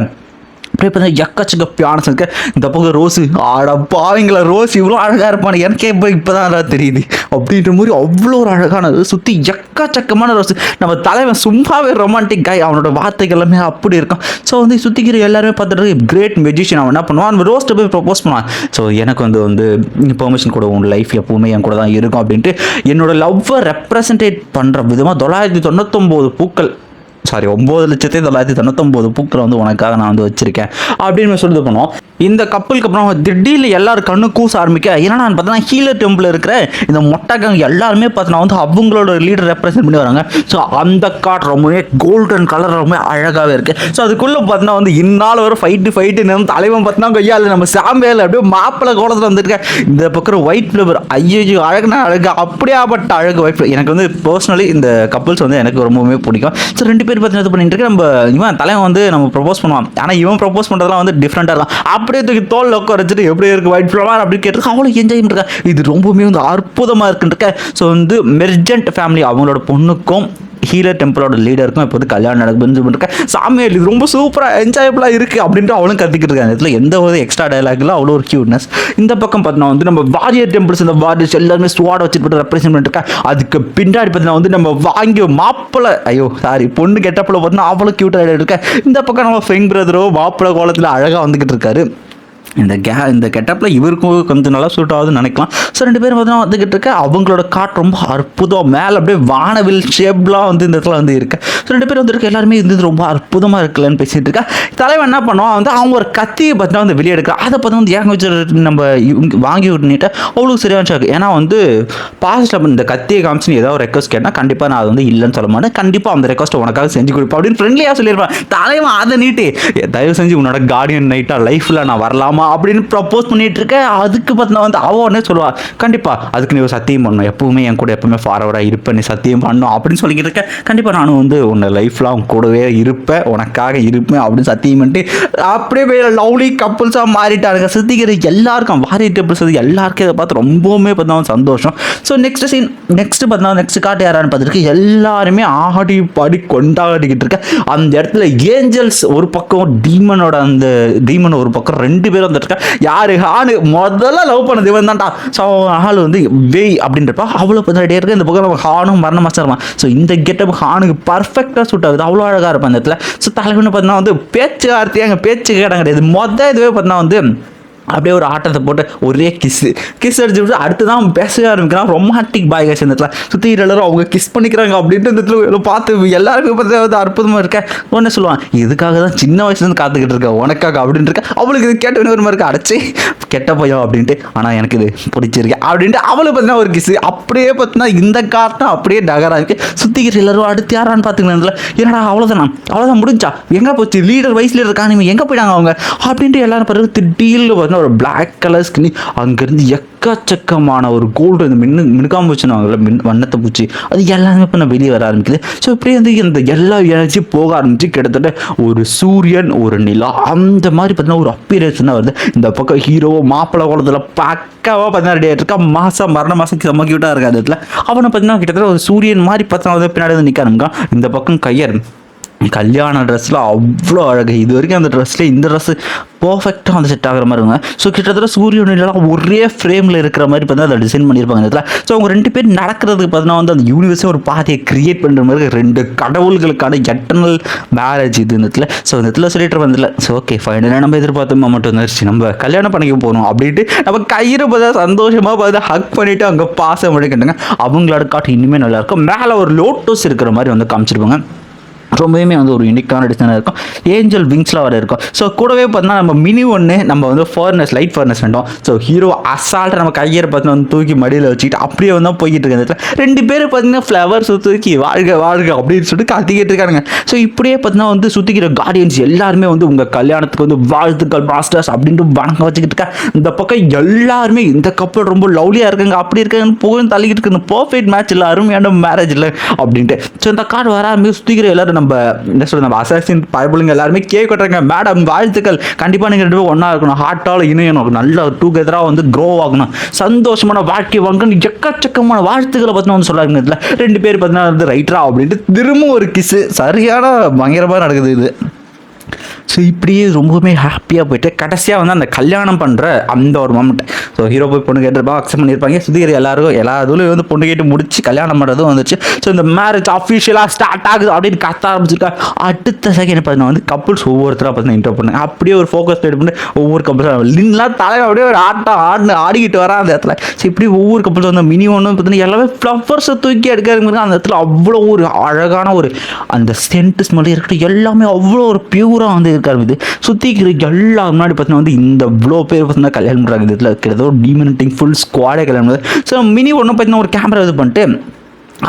Speaker 1: அப்படியே பார்த்தா எக்கச்சக்க பியானஸ் இருக்கு. இந்த பக்கம் ரோஸு, ஆட பாவங்களா ரோஸ் இவ்வளோ அழகாக இருப்பானு எனக்கே இப்போ தான் தெரியுது அப்படின்ற மாதிரி அவ்வளோ ஒரு அழகானது. சுற்றி எக்கச்சக்கமான ரோஸ். நம்ம தலைவன் சும்மாவே ரொமான்டிக் காய், அவனோட வார்த்தைகள் எல்லாமே அப்படி இருக்கும். ஸோ வந்து சுற்றிக்கிற எல்லாருமே பார்த்துட்டு கிரேட் மெஜிஷியன் அவன் என்ன பண்ணுவான், அவன் ரோஸ்ட்டை போய் ப்ரப்போஸ் பண்ணுவான். ஸோ எனக்கு வந்து பெர்மிஷன் கூட உன் லைஃப் எப்பவுமே என் கூட தான் இருக்கும் அப்படின்ட்டு என்னோட லவ்வை ரெப்ரசன்டேட் பண்ணுற விதமாக 999 பூக்கள் 9,999 பூக்களை வந்து உனக்காக நான் வந்து வச்சிருக்கேன் அப்படின்னு சொல்லிட்டு போனோம். இந்த கப்பலுக்கு அப்புறம் திடீர்னு எல்லாரும் கண்ணு கூச ஆரம்பிக்க. ஏன்னா நான் பார்த்தீங்கன்னா ஹீலர் டெம்பிள் இருக்கிற இந்த மொட்டைக்காங்க எல்லாருமே பார்த்தீங்கன்னா வந்து அவங்களோட லீடர் ரெப்ரசென்ட் பண்ணி வராங்க. ஸோ அந்த கார்டு ரொம்பவே கோல்டன் கலர் ரொம்ப அழகாகவே இருக்குது. ஸோ அதுக்குள்ளே பார்த்தீங்கன்னா வந்து இந்நாள் ஒரு ஃபைட்டு நம்ம தலைவன் பார்த்தீங்கன்னா கொய்யால நம்ம சாம்பியில் அப்படியே மாப்பிள்ளை கோலத்தில் வந்துருக்கேன். இந்த பக்கம் ஒயிட் ஃப்ளவர் ஐயோ அழகுனா அழகு, அப்படியாப்பட்ட அழகு ஒயிட் ஃப்ளவர். எனக்கு வந்து பர்சனலி இந்த கப்பல்ஸ் வந்து எனக்கு ரொம்பவே பிடிக்கும். ஸோ 2 பேர் பார்த்தீங்கன்னா பண்ணிட்டு இருக்கு. நம்ம இவன் தலைவன் வந்து நம்ம ப்ரப்போஸ் பண்ணுவான். ஆனால் இவன் ப்ரப்போஸ் பண்ணுறதுலாம் வந்து டிஃப்ரெண்ட்டாக இருக்கும். அப்படியே தூக்கி தோல் உட்கார வச்சுட்டு எப்படி இருக்கு ஒயிட் ஃப்ளவர் அப்படி கேட்டு அவ்வளோ என்ஜாய் பண்ணிருக்கேன். இது ரொம்பவுமே வந்து அற்புதமாக இருக்குன்னு. ஸோ வந்து மெர்ஜென்ட் ஃபேமிலி அவங்களோட பொண்ணுக்கும் ஹீலர் டெம்பிளோட லீடருக்கும் இப்போ வந்து கல்யாணம் நடக்குதுன்னு சொல்லிட்டு சாமியார் இது ரொம்ப சூப்பராக என்ஜாயபிளாக இருக்குது அப்படின்ட்டு அவளும் கத்திக்கிட்டு இருக்காங்க. இதில் எந்த ஒரு எக்ஸ்ட்ரா டயலாக்ல அவ்வளோ ஒரு கியூட்னஸ். இந்த பக்கம் பார்த்தீங்கன்னா வந்து நம்ம வாரியர் டெம்பிள்ஸ் இந்த வாரியர்ஸ் எல்லாருமே ஸ்வாட் வச்சுட்டு ரெப்ரசென்ட் பண்ணிட்டு அதுக்கு பின்னாடி பார்த்தீங்கன்னா வந்து நம்ம வாங்கி மாப்பிள்ளை பொண்ணு கெட்டப்பில் பார்த்தீங்கன்னா அவ்வளோ கியூட்டாக இருக்க. இந்த பக்கம் நம்ம ஃபெங் பிரதரோ மாப்பிள்ளை கோலத்தில் அழகாக வந்துக்கிட்டு இருக்காரு. இந்த கெட்டப்பில் இவருக்கும் கொஞ்சம் நல்லா சூட் ஆகுதுன்னு நினைக்கலாம். ஸோ 2 பேரும் பார்த்தீங்கன்னா வந்துக்கிட்டு இருக்க அவங்களோட காட் ரொம்ப அற்புதம் மேலே அப்படியே வானவில் ஷேப்லாம் வந்து இந்த இடத்துல வந்து இருக்கு. ஸோ 2 பேர் வந்துருக்கு எல்லாருமே இது ரொம்ப அற்புதமாக இருக்குல்லன்னு பேசிட்டு இருக்கா. தலைவன் என்ன பண்ணுவான் வந்து அவங்க ஒரு கத்தியை பார்த்தீங்கன்னா வந்து வெளியே எடுக்கிறா. அதை பார்த்து வந்து ஏங்க வச்சு நம்ம வாங்கி விட்டுனிட்டு அவ்வளோ சரியான ஷாக்கு. ஏன்னா வந்து பாஸ்ட்டில் இந்த கத்தியை காமிச்சு ஏதாவது ரெக்வஸ்ட் கேட்டால் கண்டிப்பாக நான் அது வந்து இல்லைன்னு சொல்ல மாட்டேன், கண்டிப்பாக அந்த ரெக்வஸ்ட்டை உனக்காக செஞ்சு கொடுப்பேன் அப்படின்னு ஃப்ரெண்ட்லியாக சொல்லியிருப்பேன். தலைவன் அதை நீட்டி தயவு செஞ்சு உன்னோட கார்டியன் நைட்டாக லைஃப்பில் நான் வரலாமா அப்படின்னு ப்ரப்போஸ் பண்ணிட்டு இருக்க. அதுக்கு பார்த்தா வந்து அவ உடனே சொல்லுவா கண்டிப்பாக அதுக்கு நீ சத்தியம் பண்ணணும், எப்பவுமே என் கூட எப்பவுமே ஃபார்வர்டாக இருப்பேன், நீ சத்தியம் பண்ணணும் அப்படின்னு சொல்லிக்கிட்டு இருக்க. கண்டிப்பாக நானும் வந்து உன்னை லைஃப்லாம் உன் கூடவே இருப்பேன், உனக்காக இருப்பேன் அப்படின்னு சத்தியம் பண்ணிட்டு அப்படியே லவ்லி கப்புள்ஸாக மாறிட்டாருங்க. சுத்திக்கிற எல்லாருக்கும் வாரி டெம்பிள்ஸ் எல்லாருக்கும் இதை பார்த்து ரொம்பவுமே பார்த்தா சந்தோஷம். ஸோ நெக்ஸ்ட் பார்த்தா நெக்ஸ்ட் காட்டு யாரான்னு பார்த்துருக்கு எல்லாருமே ஆடி பாடி கொண்டாடிக்கிட்டு இருக்க. அந்த இடத்துல ஏஞ்சல்ஸ் ஒரு பக்கம் டீமன் ஒரு பக்கம் 2 பேரும் வந்துருக்கா. யாரு ஹானு முதல்ல லவ் பண்ணது இவன் தான்டா. ஸோ ஆள் வந்து வெய் அப்படின்றப்ப அவ்வளோ ரெடியாக இருக்கு. இந்த பக்கம் நம்ம ஹானும் மரண மாஸ்டர்மா. ஸோ இந்த கெட்டப் ஹானுக்கு பர்ஃபெக்டாக சூட் ஆகுது, அவ்வளோ அழகாக இருப்பேன் அந்த இடத்துல. ஸோ தலைவனு பார்த்தீங்கன்னா வந்து பேச்சு வார்த்தையாக பேச்சு கேடம் கிடையாது. இதுவே பார்த்தீங்கன்னா வந்து அப்படியே ஒரு ஆட்டத்தை போட்டு ஒரே கிஸ் அடிச்சு விட்டு அடுத்து தான் பேசவே ஆரம்பிக்கிறான். ரொமான்டிக் பாய் கேஸ் இந்த இடத்துல சுற்றி எல்லாரும் அவங்க கிஸ் பண்ணிக்கிறாங்க அப்படின்ட்டு இந்த இடத்துல பார்த்து எல்லாருமே பார்த்து அற்புதமாக இருக்க. ஒன்று சொல்லுவான் இதுக்காக தான் சின்ன வயசுலேருந்து காத்துக்கிட்டு இருக்கேன் உனக்காக அப்படின்ட்டு இருக்க. அவளுக்கு இது கேட்ட ஒரு மாதிரி அடைச்சி கெட்ட பையன் அப்படின்ட்டு ஆனால் எனக்கு இது பிடிச்சிருக்கு அப்படின்ட்டு அவளுக்கு பார்த்தீங்கன்னா ஒரு கிஸ் அப்படியே பார்த்தீங்கன்னா இந்த கார்ட்டும் அப்படியே டகராக இருக்கு. சுற்றிக்கிட்டு எல்லாரும் அடுத்து யாரான்னு பார்த்துக்கணும் என்னடா அவ்வளோதான் முடிஞ்சா எங்கே போச்சு லீடர் வைஸ் லீடர் காணி எங்கே போயிட்டாங்க அவங்க அப்படின்ட்டு எல்லாரும் பிறகு திடீர்னு பார்த்தீங்கன்னா ஒரு பிளாக் கலர் ஸ்கின் அங்கேருந்து எக்கச்சக்கமான ஒரு கோல்டு இந்த மினுக்காம வச்சுனாங்கல்ல வண்ணத்தை பூச்சி அது எல்லாமே இப்போ நான் வெளியே வர ஆரம்பிக்குது. ஸோ இப்படியே வந்து இந்த எல்லா எனர்ஜி போக ஆரம்பிச்சு கிட்டத்தட்ட ஒரு சூரியன் ஒரு நிலா அந்த மாதிரி பார்த்தீங்கன்னா ஒரு அப்பீரன்ஸ் தான் வருது. இந்த பக்கம் ஹீரோவோ மாப்பிள்ளை குளத்தில் பக்காவாக பார்த்தீங்கன்னா ரெடி ஆகிட்டு இருக்கா. மரண மாதம் செம்ம கியூட்டாக இருக்கா. அந்த இடத்துல அவனை பார்த்தீங்கன்னா கிட்டத்தட்ட ஒரு சூரியன் மாதிரி பார்த்தீங்கன்னா பின்னாடி வந்து நிற்க ஆரம்பிக்கான். இந்த பக்கம் கையர் கல்யாண ட்ரெஸ்ஸில் அவ்வளோ அழகு. இது வரைக்கும் அந்த ட்ரெஸ்ஸில் இந்த ட்ரெஸ்ஸு பர்ஃபெக்டாக வந்து செட் ஆகிற மாதிரி இருங்க. ஸோ கிட்டத்தட்ட சூரியனிலாம் ஒரே ஃப்ரேமில் இருக்கிற மாதிரி பார்த்தா அதை டிசைன் பண்ணியிருப்பாங்க இந்த இடத்துல. ஸோ அவங்க 2 பேர் நடக்கிறதுக்கு பார்த்தீங்கன்னா வந்து அந்த யூனிவர்ஸே ஒரு பாதையை கிரியேட் பண்ணுற மாதிரி 2 கடவுள்களுக்கான எட்டர்னல் மேரேஜ் இது இந்த இடத்துல. ஸோ இந்த இடத்துல சொல்லிட்டு வந்ததில்ல. ஸோ ஓகே ஃபைனலாக நம்ம எதிர்பார்த்தோமா மட்டும் வந்துருச்சு நம்ம கல்யாணம் பண்ணிக்க போகணும் அப்படின்ட்டு நம்ம கயிறு பார்த்தா சந்தோஷமாக பார்த்து ஹக் பண்ணிவிட்டு அங்கே பாசம் பண்ணிக்கிட்டாங்க. அவங்களோட காட்டு இனிமேல் நல்லாயிருக்கும். மேலே ஒரு லோட்டஸ் இருக்கிற மாதிரி வந்து காமிச்சிருப்பாங்க. ரொம்பவுமே வந்து ஒரு யூனிக்கான டிசைனாக இருக்கும். ஏஞ்சல் விங்ஸ்லாம் வர இருக்கும். ஸோ கூடவே பார்த்தீங்கன்னா நம்ம மினி ஒன்று நம்ம வந்து லைட் ஃபர்னஸ் வேண்டோம். ஸோ ஹீரோ அசால்ட்டாக நம்ம கையரை பார்த்து வந்து தூக்கி மடியில் வச்சுக்கிட்டு அப்படியே வந்து போய்கிட்டு இருக்க. 2 பேர் பார்த்தீங்கன்னா ஃப்ளவர்ஸ் தூக்கி வாழ்க அப்படின்னு சொல்லிட்டு கத்திக்கிட்டு இருக்காங்க. ஸோ இப்படியே பார்த்தீங்கன்னா வந்து சுற்றிக்கிற கார்டியன்ஸ் எல்லாருமே வந்து உங்கள் கல்யாணத்துக்கு வந்து வாழ்த்துக்கள் மாஸ்டர்ஸ் அப்படின்ட்டு வணங்க வச்சுக்கிட்டு இருக்கா. இந்த பக்கம் எல்லாருமே இந்த கப்பல் ரொம்ப லவ்லியாக இருக்காங்க அப்படி இருக்காங்கன்னு போய் தள்ளிக்கிட்டு இருக்கு. பர்ஃபெக்ட் மேட்ச் இல்லை அருமையான மேரேஜ் இல்லை அப்படின்ட்டு. ஸோ இந்த கார்டு வர ஆரம்பிச்சு சுற்றிக்கிற எல்லாரும் நம்ம அசாசின் பைபிளுங்க எல்லாருமே கேக் கட்டுறாங்க. மேடம் வாழ்த்துக்கள், கண்டிப்பாக நீங்கள் 2 பேரும் ஒன்றா இருக்கணும், ஹார்ட்டால் இணையணும், நல்லா டூகெதராக வந்து க்ரோ ஆகணும், சந்தோஷமான வாழ்க்கை வாங்கணும், எக்கச்சக்கமான வாழ்த்துக்களை பார்த்தீங்கன்னா வந்து சொல்லாங்க. இதில் 2 பேர் பார்த்தீங்கன்னா வந்து ரைட்டரா அப்படின்ட்டு திரும்ப ஒரு கிஸ்ஸு சரியான பயங்கரமாக நடக்குது இது. ஸோ இப்படியே ரொம்பவுமே ஹாப்பியாக போயிட்டு கடைசியாக வந்து அந்த கல்யாணம் பண்ணுற அந்த ஒரு மொமெண்ட். ஸோ ஹீரோ போய் பொண்ணு கேட்டுருப்பா அக்செப்ட் பண்ணியிருப்பாங்க. சுத்திகிற எல்லா இதுலையும் வந்து பொண்ணு கேட்டு முடிச்சு கல்யாணம் பண்ணுறதும் வந்துச்சு. ஸோ இந்த மேரேஜ் அஃபிஷியலாக ஸ்டார்ட் ஆகுது அப்படின்னு கத்த ஆரம்பிச்சிருக்கா. அடுத்த செகண்ட் பார்த்தீங்கன்னா வந்து கப்புள்ஸ் ஒவ்வொருத்தராக பார்த்தீங்கன்னா இன்டர் பண்ணாங்க. அப்படியே ஒரு ஃபோக்கஸ் பண்ணி ஒவ்வொரு கப்புள்ஸாக லின்லாம் தலையை அப்படியே ஒரு ஆடிக்கிட்டு வரா அந்த இடத்துல. ஸோ இப்படி ஒவ்வொரு கப்புள்ஸ் வந்து மினி ஒன்று பார்த்தீங்கன்னா எல்லாமே ஃப்ளவர்ஸை தூக்கி எடுக்கிறாங்க. அந்த இடத்துல அவ்வளோ ஒரு அழகான ஒரு அந்த சென்ட் ஸ்மெல் இருக்கட்டும் எல்லாமே அவ்வளோ ஒரு பியூராக வந்து இருக்காரு. சுற்றிக்கிற எல்லாம் முன்னாடி பார்த்தீங்கன்னா வந்து இந்த இவ்வளோ பேர் பார்த்தீங்கன்னா கல்யாணம் பண்ணுறாங்க. இதில் கிட்டத்தட்ட ஒரு டீமனிட்டிங் ஃபுல் ஸ்குவாடே கல்யாணம் பண்ணுறது. ஸோ மினி ஒன்று பார்த்தீங்கன்னா ஒரு கேமரா இது பண்ணிட்டு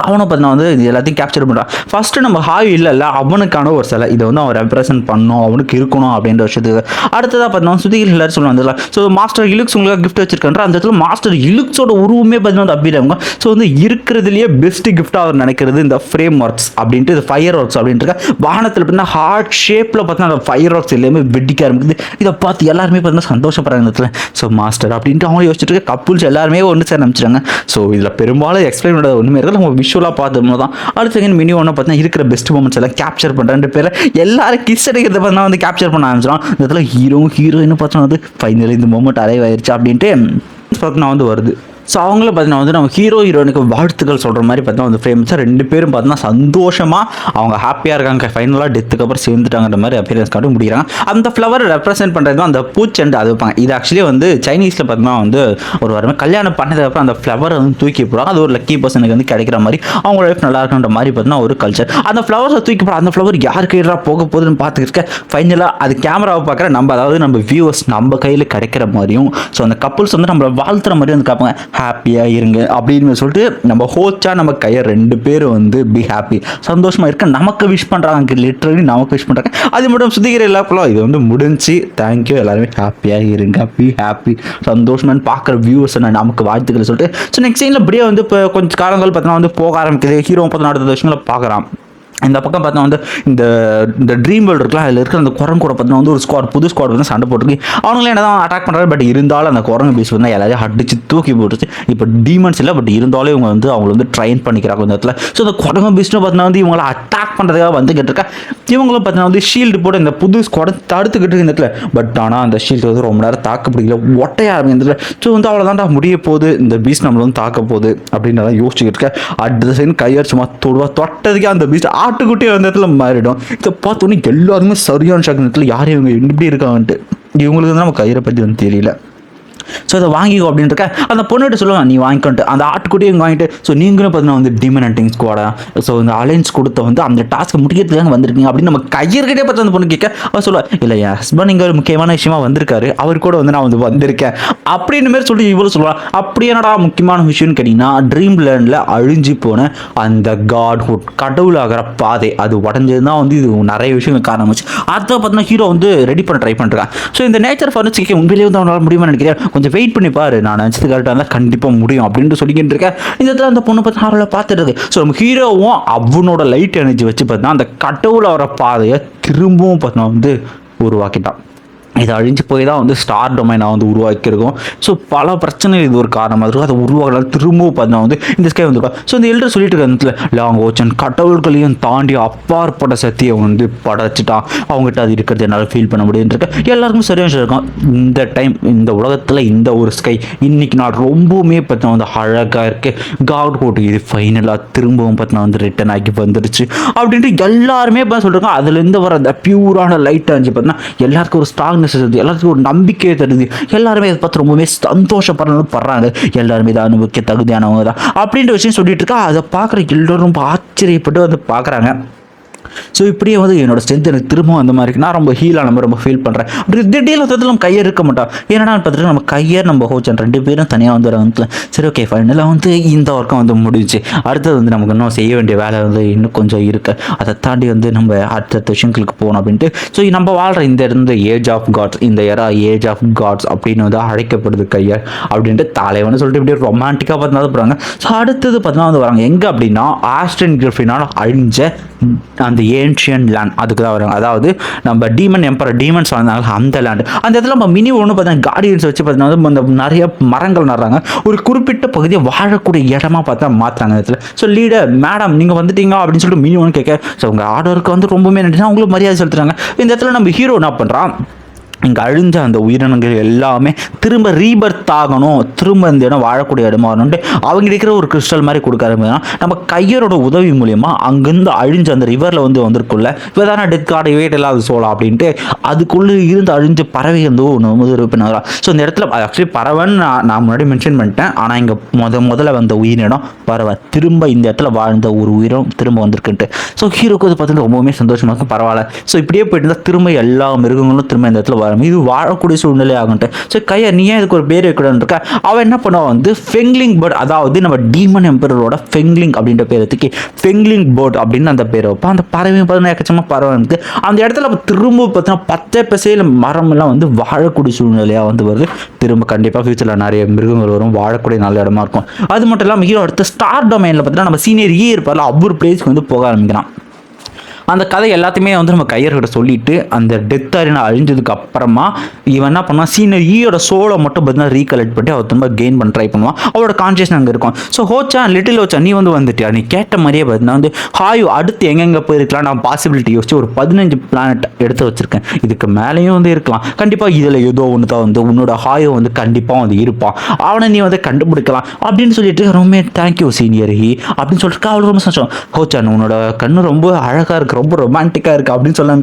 Speaker 1: அவனை பார்த்தீங்கன்னா வந்து இது எல்லாத்தையும் கேப்சர் பண்ணுறான். ஃபஸ்ட்டு நம்ம ஹாய் இல்லைல்ல அவனுக்கான ஒரு சிலை இதை வந்து அவன் ரெப்ரசென்ட் பண்ணணும் அவனுக்கு இருக்கணும் அப்படின்ற விஷயத்துக்கு. அடுத்ததாக பார்த்தீங்கன்னா சுத்திகள் எல்லாரும் சொல்லுவாங்க. ஸோ மாஸ்டர் இலுக்ஸ் உங்களுக்கு கிஃப்ட் வச்சிருக்காரு. அந்த இடத்துல மாஸ்டர் இலுக்ஸோட உருவமே பார்த்தீங்கன்னா வந்து அப்பிடுவாங்க. ஸோ வந்து இருக்கிறதுலேயே பெஸ்ட் கிஃப்டாக அவர் நினைக்கிறது இந்த ஃப்ரேம் ஒர்க்ஸ் அப்படின்ட்டு இது ஃபயர் ஒர்க்ஸ் அப்படின்ட்டு வானத்தில் பார்த்தீங்கன்னா ஹார்ட் ஷேப்பில் பார்த்தீங்கன்னா அந்த ஃபயர் ஒர்க்ஸ் எல்லாமே வெடிக்க ஆரம்பிக்குது. இதை பார்த்து எல்லாருமே பார்த்தீங்கன்னா சந்தோஷப்படுறாங்க இந்த இடத்துல. ஸோ மாஸ்டர் அப்படின்ட்டு அவங்க யோசிச்சுட்டு கப்புள்ஸ் எல்லாருமே ஒன்று சேர ஆரம்பிச்சிட்டாங்க. ஸோ இதில் பெரும்பாலும் எக்ஸ்பிளைன் பண்ணுறது ஒன்றுமே இருக்கல. விஷுவலாக பார்த்தோம்னா தான் அடுத்த செகண்ட் மினி ஒன்று பார்த்தீங்கன்னா இருக்கிற பெஸ்ட் மூமெண்ட்ஸ் எல்லாம் கேப்சர் பண்ணுற பேர் எல்லாரும் கிஸ் அடிக்கிறத பார்த்தா வந்து கேப்சர் பண்ண ஆரம்பிச்சிடும். இந்த இடத்துல ஹீரோயின் பார்த்தோன்னா வந்து ஃபைனலி இந்த மூமெண்ட் அரைவ் ஆயிடுச்சு அப்படின்ட்டு பார்த்தீங்கன்னா வந்து வருது. ஸோ அவங்களும் பார்த்தீங்கன்னா வந்து நம்ம ஹீரோயினுக்கு வாழ்த்துக்கள் சொல்கிற மாதிரி பார்த்தீங்கன்னா வந்து ஃபேமஸாக 2 பேரும் பார்த்தீங்கன்னா சந்தோஷமாக அவங்க ஹாப்பியாக இருக்காங்க. ஃபைனலாக டெத்துக்கு அப்புறம் சேர்ந்துட்டாங்கிற மாதிரி அப்பியரன்ஸ் காட்டி முடிக்கிறாங்க. அந்த ஃப்ளவர் ரெப்ரசென்ட் பண்ணுறது அந்த பூச்செண்டு அது வைப்பாங்க. இது ஆக்சுவலி வந்து சைனீஸில் பார்த்தீங்கன்னா வந்து ஒரு வாரமே கல்யாணம் பண்ணதுக்கப்புறம் அந்த ஃப்ளவரை வந்து தூக்கி போடுவாங்க. அது ஒரு லக்கி பர்சனுக்கு வந்து கிடைக்கிற மாதிரி அவங்க லைஃப் நல்லா இருக்குன்ற மாதிரி பார்த்தீங்கன்னா ஒரு கல்ச்சர். அந்த ஃப்ளவர்ஸை தூக்கி போட அந்த ஃப்ளவர் யார் கையில் போக போகுதுன்னு பார்த்துக்கிட்டு ஃபைனலாக அது கேமராவை பார்க்குற நம்ம அதாவது நம்ம வியூவர்ஸ் நம்ம கையில் கிடைக்கிற மாதிரியும் ஸோ அந்த கப்புள்ஸ் வந்து நம்மளை வாழ்த்துற மாதிரி வந்து பார்ப்பாங்க. ஹாப்பியாக இருங்க அப்படின்னு சொல்லிட்டு நம்ம ஹோச்சா நம்ம கையை 2 பேரும் வந்து பி ஹாப்பி சந்தோஷமாக இருக்க நமக்கு விஷ் பண்ணுறாங்க. லிட்டரலி நமக்கு விஷ் பண்ணுறாங்க. அது மட்டும் சுத்திக்கிற எல்லாருக்கும் இது வந்து முடிஞ்சு தேங்க்யூ எல்லாருமே ஹாப்பியாக இருங்க பி ஹாப்பி சந்தோஷமாக பார்க்குற வியூவர்ஸ் நமக்கு வாழ்த்துக்களை சொல்லிட்டு ஸோ நெக்ஸ்ட் சைனில் அப்படியே வந்து இப்போ கொஞ்சம் காலங்கள் பார்த்தீங்கன்னா வந்து போக ஆரம்பிக்குது. ஹீரோ 14 வருஷங்களை பார்க்குறான். இந்த பக்கம் பார்த்தா வந்து இந்த ட்ரீம் வேர்ல்டு இருக்கலாம் அதில் இருக்கிற அந்த குரங்கு கூட பார்த்தீங்கன்னா வந்து ஒரு புது ஸ்குவாட் வந்து சண்டை போட்டுருக்கு. அவங்களே என்ன தான் அட்டாக் பண்ணுறாரு. பட் இருந்தாலும் அந்த குரங்கு பீஸ் வந்து எல்லாரையும் அடிச்சு தூக்கி போட்டுச்சு. இப்போ டீமன்ஸ் இல்லை பட் இருந்தாலும் இவங்க வந்து அவங்களை வந்து ட்ரைன் பண்ணிக்கிறாங்க இந்த இடத்துல. ஸோ அந்த குரங்கு பீஸ்னு பார்த்தீங்கன்னா வந்து இவங்களை அட்டாக் பண்ணுறதுக்காக வந்து கேட்டிருக்கா. இவங்களும் பார்த்தீங்கன்னா வந்து ஷீல்டு போட்டு இந்த புது ஸ்குவாடை தடுத்துக்கிட்டு இந்த இடத்துல. பட் ஆனால் அந்த ஷீல்டு வந்து ரொம்ப நேரம் தாக்க பிடிக்கல ஒட்டையா ஆரம்பிக்கிறதுல. ஸோ வந்து அவ்வளோதான்டா முடிய போகுது இந்த பீஸ் நம்மளை வந்து தாக்க போகுது அப்படின்றத யோசிச்சுக்கிட்டு இருக்கேன். அடுத்த சைடு கையார் சும்மா தொட்டதுக்கே அந்த பீஸ் ஆட்டுக்குட்டி அந்த இடத்துல மாறிடும். இதை பார்த்தோன்னே எல்லாருமே சரியான ஷாக். இடத்துல யார் இவங்க எப்படி இருக்காங்கன்ட்டு இவங்களுக்கு வந்து நம்ம கயிறை பற்றி வந்து தெரியல. ஸோ அதை வாங்கிக்கோ அப்படின்ட்டு அந்த பொண்ணுகிட்ட சொல்லுவாங்க நீ வாங்கிக்கோன்ட்டு அந்த ஆட்டுக்குட்டியை வாங்கிட்டு. ஸோ நீங்களும் பார்த்தீங்கன்னா வந்து டீமன் ஹண்டிங் ஸ்குவாடா ஸோ இந்த அலைன்ஸ் கொடுத்த வந்து அந்த டாஸ்க்கு முடிக்கிறதுக்காக வந்திருக்கீங்க அப்படின்னு நம்ம கையர்கிட்டே பார்த்து அந்த பொண்ணு கேட்க அவர் சொல்லுவாள் இல்லை என் ஹஸ்பண்ட் இங்கே ஒரு முக்கியமான விஷயமா வந்திருக்காரு அவர் கூட வந்து நான் வந்து வந்திருக்கேன் அப்படின்னு மாரி சொல்லி இவ்வளோ சொல்லுவாள். அப்படி என்னடா முக்கியமான விஷயம்னு கேட்டிங்கன்னா ட்ரீம் லேண்டில் அழிஞ்சு போன அந்த காட்ஹுட் கடவுளாகிற பாதை அது உடஞ்சது தான் வந்து இது நிறைய விஷயங்கள் காரணமாச்சு. அதை பார்த்தீங்கன்னா ஹீரோ வந்து ரெடி பண்ண ட்ரை பண்ணுறான். ஸோ இந்த நேச்சர் ஃபர்னிச்சர் உண்மையிலேயே வந்து அவனால் முடியுமா நினைக்கிறேன். கொஞ்சம் வெயிட் பண்ணி பாரு நான் நினச்சது கரெக்டாக இருந்தால் கண்டிப்பாக முடியும் அப்படின்ட்டு சொல்லிக்கிட்டு இருக்கேன். இந்த இடத்துல அந்த பொண்ணு பார்த்து ஆர்வலை பார்த்துட்டு இருக்கு. ஸோ நம்ம ஹீரோவும் அவனோட லைட் எனர்ஜி வச்சு பார்த்தீங்கன்னா அந்த கடவுள் வர பாதையை திரும்பவும் பார்த்தீங்கன்னா வந்து உருவாக்கிட்டான். இது அழிஞ்சு போய் தான் வந்து ஸ்டார் டொமைனாக வந்து உருவாக்கியிருக்கோம். ஸோ பல பிரச்சனை இது ஒரு காரணமாக இருக்கும். அதை உருவாக்கலாம் திரும்பவும் பார்த்தீங்கன்னா வந்து இந்த ஸ்கை வந்துருக்கோம். ஸோ இந்த எல்டர் சொல்லிட்டு இருக்க லாங் ஓச்சன் கடவுள்களையும் தாண்டி அப்பாற்பட்ட சக்தியை வந்து படைச்சிட்டான். அவங்ககிட்ட அது இருக்கிறது என்னால் ஃபீல் பண்ண முடியுன்ட்டு எல்லாருக்கும் சரியாக இருக்கும். இந்த டைம் இந்த உலகத்தில் இந்த ஒரு ஸ்கை இன்னைக்கு நான் ரொம்பவுமே பார்த்தீங்கன்னா வந்து அழகாக இருக்குது. காட்ஹுட் இது ஃபைனலாக திரும்பவும் பார்த்தீங்கன்னா வந்து ரிட்டன் ஆகி வந்துருச்சு அப்படின்ட்டு எல்லாருமே சொல்லிருக்காங்க. அதுலேருந்து வர அந்த பியூரான லைட் அஞ்சு பார்த்தீங்கன்னா எல்லாருக்கும் ஒரு ஸ்ட்ராங் எல்லாத்துக்கும் ஒரு நம்பிக்கையை தருது. எல்லாருமே இதை பார்த்து ரொம்பவே சந்தோஷப்படுறாங்க. எல்லாருமே இதை அனுபவிக்க தகுதியானவங்க தான் அப்படின்ற விஷயம் சொல்லிட்டு இருக்கா. அதை பார்க்குற எல்லோரும் ரொம்ப ஆச்சரியப்பட்டு வந்து பார்க்குறாங்க. ஸோ இப்படியே வந்து என்னோட ஸ்ட்ரென்த் எனக்கு திரும்பவும் அந்த மாதிரி நான் ரொம்ப ஹீலாக நம்ம ரொம்ப ஃபீல் பண்ணுறேன். அப்படி திடீர்னு வந்து நம்ம கையை இருக்க மாட்டோம். ஏன்னா பார்த்துட்டு நம்ம கையை நம்ம ஹோச்சன் 2 பேரும் தனியாக வந்து வந்து சரி ஓகே ஃபைனலாக வந்து இந்த ஒர்க்கம் வந்து முடிஞ்சு அடுத்தது வந்து நமக்கு இன்னும் செய்ய வேண்டிய வேலை வந்து இன்னும் கொஞ்சம் இருக்குது. அதை தாண்டி வந்து நம்ம அடுத்த விஷயங்களுக்கு போகணும் அப்படின்ட்டு. ஸோ நம்ம வாழ்கிற இந்த ஏஜ் ஆஃப் காட்ஸ் இந்த ஏஜ் ஆஃப் காட்ஸ் அப்படின்னு வந்து அழைக்கப்படுது கையை அப்படின்ட்டு தலைவன்னு சொல்லிட்டு இப்படி ரொமான்டிக்காக பார்த்தா போகிறாங்க. ஸோ அடுத்தது பார்த்தீங்கன்னா வந்து வராங்க எங்கே அப்படின்னா ஆஸ்டன் கிரிஃபினால் அழிஞ்ச அந்த ஏன்ஷியன் லேண்ட் அதுக்கு தான் வராங்க. அதாவது நம்ம டீமன் எம்பரர் டீமன்ஸ் வந்தாங்க அந்த லேண்ட். அந்த இடத்துல நம்ம மினி ஒன்று பார்த்தீங்கன்னா கார்டியன்ஸ் வச்சு பார்த்தீங்கன்னா அந்த நிறைய மரங்கள் நடுறாங்க. ஒரு குறிப்பிட்ட பகுதியை வாழக்கூடிய இடமா பார்த்தா மாற்றுறாங்க இடத்துல. ஸோ லீடர் மேடம் நீங்கள் வந்துட்டீங்க அப்படின்னு சொல்லிட்டு மினி ஒன்று கேட்க ஸோ உங்கள் ஆர்டருக்கு வந்து ரொம்பவே நன்றி அவங்களும் மரியாதை செலுத்துறாங்க. இந்த இடத்துல நம்ம ஹீரோ என்ன பண்ணுறான் இங்கே அழிஞ்ச அந்த உயிரினங்கள் எல்லாமே திரும்ப ரீபர்த் ஆகணும் திரும்ப இந்த இடம் வாழக்கூடிய இடமா வரணுன்ட்டு அவங்க இருக்கிற ஒரு கிறிஸ்டல் மாதிரி கொடுக்க ஆரம்பிச்சுன்னா நம்ம கையரோட உதவி மூலியமாக அங்கேருந்து அழிஞ்ச அந்த ரிவரில் வந்து வந்திருக்குள்ள இப்போ தானே டெத் கார்டு வெயிட் இல்லாத சோளம் அப்படின்ட்டு அதுக்குள்ளே இருந்து அழிஞ்ச பறவை வந்து ஒன்று உறுப்பினரா. ஸோ இந்த இடத்துல ஆக்சுவலி பறவைன்னு நான் முன்னாடி மென்ஷன் பண்ணிட்டேன். ஆனால் இங்கே முதல்ல வந்த உயிரினம் பறவை திரும்ப இந்த இடத்துல வாழ்ந்த ஒரு உயிரம் திரும்ப வந்திருக்குன்ட்டு. ஸோ ஹீரோக்கு வந்து பார்த்தீங்கன்னா ரொம்பவுமே சந்தோஷமாக இருக்கும். பரவாயில்ல ஸோ இப்படியே போயிட்டு இருந்தால் திரும்ப எல்லா மிருகங்களும் திரும்ப இந்த இடத்துல இது வாழக்கூடிய சூழ்நிலை ஆகட்டும். ஸோ கையை நீ ஏன் இதுக்கு ஒரு பேர் வைக்கணும்னு இருக்க அவன் என்ன பண்ணுவான் வந்து ஃபெங்லிங் பேர்ட் அதாவது நம்ம டீமன் எம்பரரோட ஃபெங்லிங் அப்படின்ற பேரத்துக்கு ஃபெங்லிங் பேர்ட் அப்படின்னு அந்த பேர் வைப்பான். அந்த பறவை பார்த்தீங்கன்னா எக்கச்சமாக பறவை இருக்குது. அந்த இடத்துல திரும்ப பார்த்தீங்கன்னா 10 பசையில் மரம் எல்லாம் வந்து வாழக்கூடிய சூழ்நிலையாக வந்து வருது. திரும்ப கண்டிப்பாக ஃபியூச்சரில் நிறைய மிருகங்கள் வரும் வாழக்கூடிய நல்ல இடமா இருக்கும். அது மட்டும் இல்லாமல் ஹீரோ அடுத்த ஸ்டார் டொமைனில் பார்த்தீங்கன்னா நம்ம சீனியர் இருப்பார்ல அவர் பிளேஸ்க்கு வந்து போக ஆரம்பிக்கிறான். அந்த கதை எல்லாத்தையுமே வந்து நம்ம கையர்கிட்ட சொல்லிட்டு அந்த டெத் அரீனா அழிஞ்சதுக்கு அப்புறமா இவன் என்ன பண்ணுவான், சீனியர் ஈயோட சோலை மட்டும் பார்த்தீங்கன்னா ரீகலெக்ட் பண்ணி அவர் திரும்ப கெயின் பண்ண ட்ரை பண்ணுவான். அவரோட கான்சியஸ் அங்கே இருக்கும். ஸோ ஹோச்சான் லிட்டில் ஹோச்சான் நீ வந்துட்டியா, நீ கேட்ட மாதிரியே பார்த்தீங்கன்னா வந்து ஹாயு அடுத்து எங்கெங்கே போயிருக்கலாம் நான் பாசிபிலிட்டி யோசிச்சு ஒரு 15 பிளானட் எடுத்து வச்சிருக்கேன். இதுக்கு மேலேயும் வந்து இருக்கலாம் கண்டிப்பாக. இதில் ஏதோ ஒன்று தான் வந்து உன்னோட ஹாயு வந்து கண்டிப்பாக வந்து இருப்பான், அவனை நீ வந்து கண்டுபிடிக்கலாம் அப்படின்னு சொல்லிட்டு ரொம்ப தேங்க்யூ சீனியர் ஹி அப்படின்னு சொல்லிட்டு அவள் ரொம்ப சந்தோஷம். ஹோச்சான் உன்னோட கண்ணு ரொம்ப அழகாக இருக்குது, ரொம்ப ரொமான்டிக்காக இருக்குது அப்படின்னு சொல்ல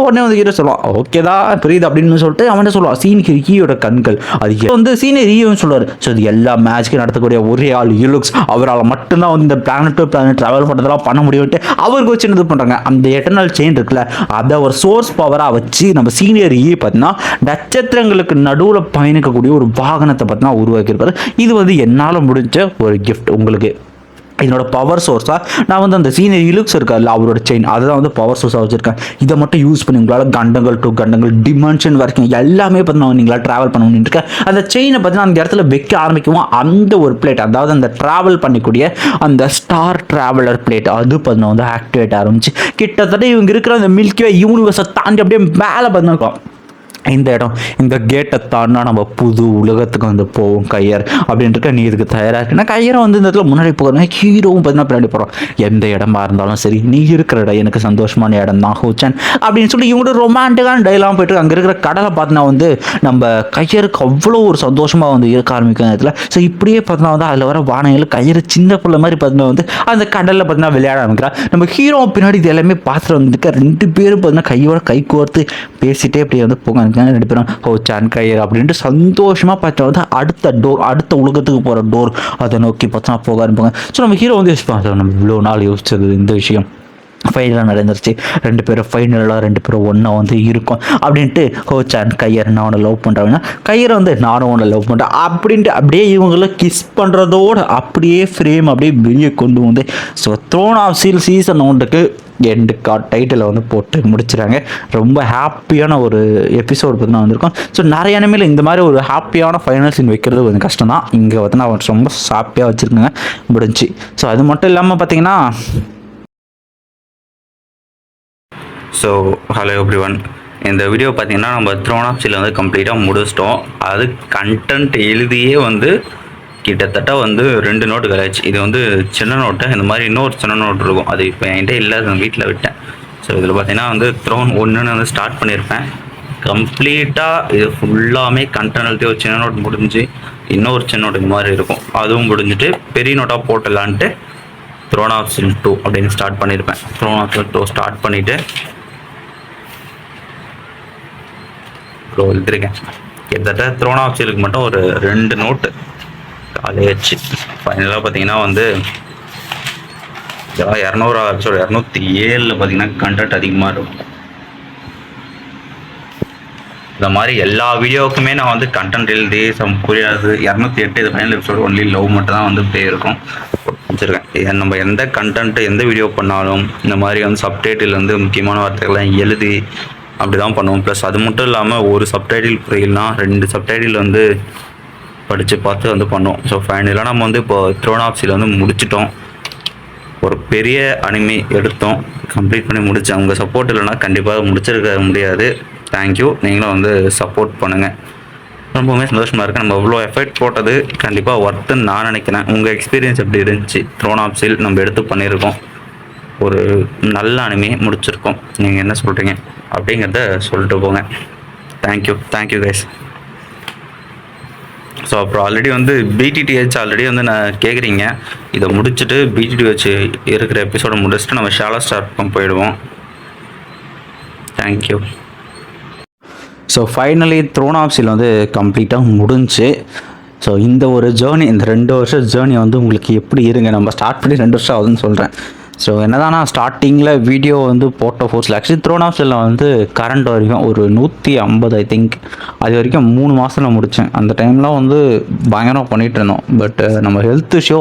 Speaker 1: உடனே வந்து ஹீரோ சொல்லுவான் ஓகே தான் புரியுது அப்படின்னு சொல்லிட்டு அவன் சொல்லுவான் சீனியர் ஹீயோட கண்கள் அது வந்து சீனியர் ஹீரோன்னு சொல்லுவார். ஸோ இது எல்லா மேட்ச்க்கும் நடத்தக்கூடிய ஒரே ஆள் யூலுக்ஸ், அவரால் மட்டும்தான் வந்து இந்த பிளானட் டு பிளானட் ட்ராவல் பண்ணுறதெல்லாம் பண்ண முடியும்ட்டு அவருக்கு வச்சு இது பண்ணுறாங்க. அந்த எட்டர்னல் செயின் இருக்குல்ல அதை ஒரு சோர்ஸ் பவராக வச்சு நம்ம சீனியர் ஹீ பார்த்தீங்கன்னா நட்சத்திரங்களுக்கு நடுவில் பயணிக்கக்கூடிய ஒரு வாகனத்தை பார்த்தீங்கன்னா உருவாக்கியிருப்பாரு. இது வந்து என்னால் முடிஞ்ச ஒரு கிஃப்ட் உங்களுக்கு. இதனோட பவர் சோர்ஸாக நான் வந்து அந்த சீனியர் இலுக்ஸ் இருக்கார்ல அவரோட செயின் அதை தான் வந்து பவர் சோர்ஸாக வச்சுருக்கேன். இதை மட்டும் யூஸ் பண்ணி உங்களால் கண்டங்கள் டு கண்டங்கள் டிமென்ஷன் வரைக்கும் எல்லாமே பார்த்தீங்கன்னா நீங்களால் ட்ராவல் பண்ண இருக்கேன். அந்த செயினை பார்த்தீங்கன்னா அந்த இடத்துல வைக்க ஆரம்பிக்குவோம். அந்த ஒரு பிளேட் அதாவது அந்த ட்ராவல் பண்ணக்கூடிய அந்த ஸ்டார் ட்ராவலர் பிளேட் அது பார்த்தீங்கன்னா வந்து ஆக்டிவேட் ஆரம்பிச்சு கிட்டத்தட்ட இவங்க இருக்கிற அந்த மில்கி வே யூனிவர்ஸை தாண்டி அப்படியே மேலே பார்த்தீங்கன்னா இந்த இடம் இந்த கேட்டை தாண்டா நம்ம புது உலகத்துக்கு வந்து போவோம் கையர் அப்படின்ட்டு நீ இதுக்கு தயாராக இருக்குன்னா கையரை வந்து இந்த இடத்துல முன்னாடி போகிறேன். ஹீரோவும் பார்த்தீங்கன்னா பின்னாடி போகிறோம். எந்த இடமா இருந்தாலும் சரி நீ இருக்கிற இடம் எனக்கு சந்தோஷமான இடம் தான் ஹோச்சான் அப்படின்னு சொல்லி இவங்களோட ரொமான்டிக்கான டைலாக் போய்ட்டு அங்கே இருக்கிற கடலை பார்த்தீங்கன்னா வந்து நம்ம கையருக்கு அவ்வளோ ஒரு சந்தோஷமாக வந்து இருக்க ஆரம்பிக்கும் இடத்துல. ஸோ இப்படியே பார்த்தீங்கன்னா வந்து அதில் வர வானைகள் கையறு சின்ன பிள்ளை மாதிரி பார்த்தீங்கன்னா வந்து அந்த கடலில் பார்த்தீங்கன்னா விளையாட ஆரம்பிக்கிறா. நம்ம ஹீரோ பின்னாடி இது எல்லாமே பார்த்துட்டு வந்துருக்க 2 பேரும் பார்த்தீங்கன்னா கையோட கை கோர்த்து பேசிட்டே இப்படியே வந்து போங்க 2 பேரும் ஹோச்சான் கையர் அப்படின்ட்டு சந்தோஷமாக பார்த்தா வந்து அடுத்த உலகத்துக்கு போகிற டோர் அதை நோக்கி பார்த்தா போக ஆரம்பிப்பாங்க. ஸோ நம்ம ஹீரோ வந்து யோசிப்பாங்க நம்ம இவ்வளோ நாள் யோசிச்சது இந்த விஷயம் ஃபைனலாக நடந்துருச்சு, 2 பேரும் ஃபைனலாக 2 பேரும் ஒன்றா வந்து இருக்கும் அப்படின்ட்டு ஹோச்சான் கையர் நான் உன்னை லவ் பண்ணுறாங்கன்னா கையரை வந்து நானும் உன்னை லவ் பண்ணுறேன் அப்படின்ட்டு அப்படியே இவங்கள கிஸ் பண்ணுறதோடு அப்படியே ஃப்ரேம் அப்படியே வெளியே கொண்டு வந்து so throne of seal season 1க்கு எண்டு டைட்டிலை வந்து போட்டு முடிச்சுறாங்க. ரொம்ப ஹாப்பியான ஒரு எபிசோடு பார்த்தீங்கன்னா வந்திருக்கும். ஸோ நிறைய அனிமேல இந்த மாதிரி ஒரு ஹாப்பியான ஃபைனல் சீன் வைக்கிறது கொஞ்சம் கஷ்டம் தான். இங்கே பார்த்தீங்கன்னா அவன் ரொம்ப ஹாப்பியாக வச்சுருக்காங்க முடிஞ்சு. ஸோ அது மட்டும் இல்லாமல் பார்த்தீங்கன்னா ஸோ ஹலோ எவ்ரிவன், இந்த வீடியோ பார்த்தீங்கன்னா நம்ம த்ரோன் ஆஃப் சீல் வந்து கம்ப்ளீட்டாக முடிச்சிட்டோம். அது கண்டென்ட் எழுதியே வந்து கிட்டத்தட்ட வந்து 2 நோட்டு கழிச்சு. இது வந்து சின்ன நோட்டு, இந்த மாதிரி இன்னொரு சின்ன நோட்டு இருக்கும், அது இப்போ என்கிட்ட இல்லை, அது வீட்டில் விட்டேன். ஸோ இதில் பார்த்தீங்கன்னா வந்து த்ரோன் 1ன்னு வந்து ஸ்டார்ட் பண்ணியிருப்பேன். கம்ப்ளீட்டாக இது ஃபுல்லாமே கண்டென்ட் ஒரு சின்ன நோட் முடிஞ்சு இன்னொரு சின்ன நோட்டு இந்த மாதிரி இருக்கும், அதுவும் முடிஞ்சுட்டு பெரிய நோட்டாக போட்டலான்ட்டு த்ரோன் ஆஃப் சீல் 2 அப்படின்னு ஸ்டார்ட் பண்ணியிருப்பேன். த்ரோன் ஆஃப் சீல் 2 ஸ்டார்ட் பண்ணிவிட்டு எழுதிருக்கேன். கிட்டத்தட்ட த்ரோன் ஆஃப் சீலுக்கு மட்டும் ஒரு 2 நோட்டு காலேஜ். ஃபைனலாக பார்த்தீங்கன்னா வந்து 200 எபிசோடு 207 பார்த்தீங்கன்னா கண்டென்ட் அதிகமாக இருக்கும். இந்த மாதிரி எல்லா வீடியோவுக்குமே நான் வந்து கண்டென்ட் எழுதி புரியாது. 208 இது ஃபைனல் எபிசோடு ஒன்லி லவ் மட்டும் தான் வந்து இப்படியே இருக்கும் வச்சுருக்கேன். நம்ம எந்த கண்டென்ட் எந்த வீடியோ பண்ணாலும் இந்த மாதிரி வந்து சப்டைட்டில் வந்து முக்கியமான வார்த்தைகள்லாம் எழுதி அப்படி தான் பண்ணுவோம். ப்ளஸ் அது மட்டும் இல்லாமல் ஒரு சப்டைட்டில் புரியலனா 2 சப்டைட்டில் வந்து படித்து பார்த்து வந்து பண்ணுவோம். ஸோ ஃபைனலாக நம்ம வந்து இப்போ த்ரோன் ஆஃப் சீல் வந்து முடிச்சிட்டோம். ஒரு பெரிய அனிமே எடுத்தோம், கம்ப்ளீட் பண்ணி முடித்தேன். உங்கள் சப்போர்ட் இல்லைனா கண்டிப்பாக முடிச்சிருக்க முடியாது. தேங்க்யூ, நீங்களும் வந்து சப்போர்ட் பண்ணுங்கள். ரொம்பவுமே சந்தோஷமாக இருக்குது. நம்ம இவ்வளோ எஃபர்ட் போட்டது கண்டிப்பாக ஒர்த்துன்னு நான் நினைக்கிறேன். உங்கள் எக்ஸ்பீரியன்ஸ் எப்படி இருந்துச்சு? த்ரோன் ஆஃப் சீல் நம்ம எடுத்து பண்ணியிருக்கோம், ஒரு நல்ல அனிமே முடிச்சிருக்கோம். நீங்கள் என்ன சொல்கிறீங்க அப்படிங்கிறத சொல்லிட்டு போங்க. Thank you guys. ஸோ அப்புறம் ஆல்ரெடி வந்து பிடிடிஹெச் ஆல்ரெடி வந்து நான் கேட்குறீங்க, இதை முடிச்சுட்டு பிடிடிஹெச் இருக்கிற எபிசோடை முடிச்சுட்டு நம்ம ஷாலா ஸ்டார் போயிடுவோம். Thank you. So finally throne of seal வந்து கம்ப்ளீட்டாக முடிஞ்சு. ஸோ இந்த ஒரு ஜேர்னி, இந்த 2 வருஷம் ஜேர்னி வந்து உங்களுக்கு எப்படி இருங்க, நம்ம ஸ்டார்ட் பண்ணி 2 வருஷம் ஆகுதுன்னு சொல்கிறேன். ஸோ என்ன தான் நான் ஸ்டார்டிங்கில் வீடியோ வந்து போட்ட ஃபோர்ஸில் ஆக்சுவலி த்ரோன் ஆஃப் சீலில் வந்து கரண்ட் வரைக்கும் ஒரு 150 ஐ திங்க் அது வரைக்கும் 3 மாதத்தில் முடித்தேன். அந்த டைம்லாம் வந்து பயங்கரமாக பண்ணிகிட்டு இருந்தோம். பட் நம்ம ஹெல்த் இஷ்யூ